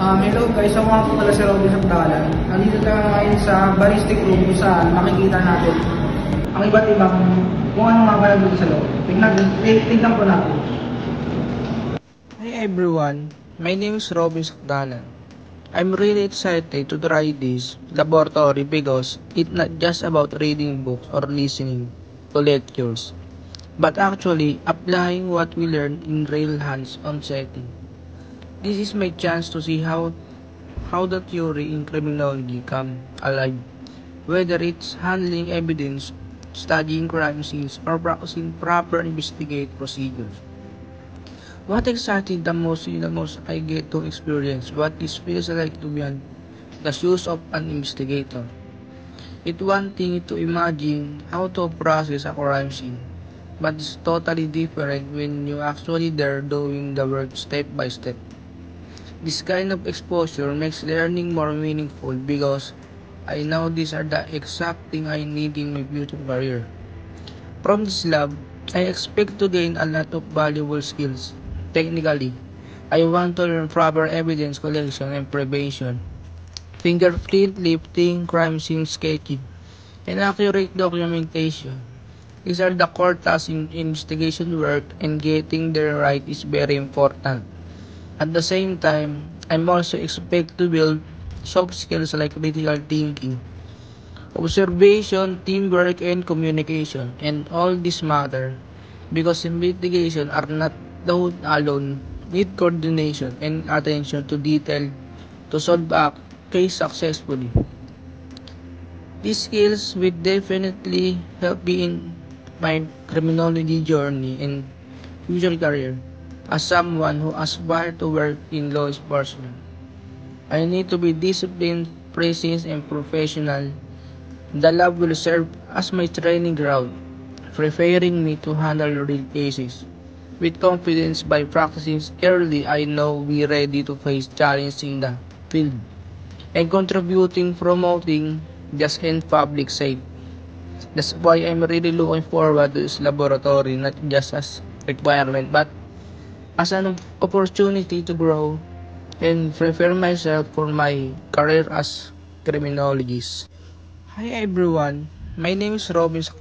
Hello guys, ako nga po pala si Robin Sabdalan. Nandito tayo ngayon sa ballistic room kung saan makikita natin ang iba't ibang kung anong mga pala dito sa loob. Tignan po natin. Hi everyone, my name is Robin Sabdalan. I'm really excited to try this laboratory because it's not just about reading books or listening to lectures, but actually applying what we learn in real hands-on setting. This is my chance to see how the theory in criminology come alive, whether it's handling evidence, studying crime scenes, or practicing proper investigate procedures. What excited the most I get to experience what this feels like to be in the shoes of an investigator. It's one thing to imagine how to process a crime scene, but it's totally different when you actually there doing the work step by step. This kind of exposure makes learning more meaningful because I know these are the exact thing I need in my future career. From this lab, I expect to gain a lot of valuable skills. Technically, I want to learn proper evidence collection and prevention, fingerprint lifting, crime scene sketching, and accurate documentation. These are the core tasks in investigation work, and getting them right is very important. At the same time, I'm also expect to build soft skills like critical thinking, observation, teamwork, and communication. And all this matter because investigation are not done alone, need coordination and attention to detail to solve a case successfully. These skills will definitely help me in my criminology journey and future career. As someone who aspires to work in law enforcement, I need to be disciplined, precise, and professional. The lab will serve as my training ground, preparing me to handle real cases. With confidence by practicing early, I know we're ready to face challenges in the field and contributing, promoting just in public safety. That's why I'm really looking forward to this laboratory, not just as requirement, but as an opportunity to grow and prepare myself for my career as criminologist. Hi everyone, my name is Robin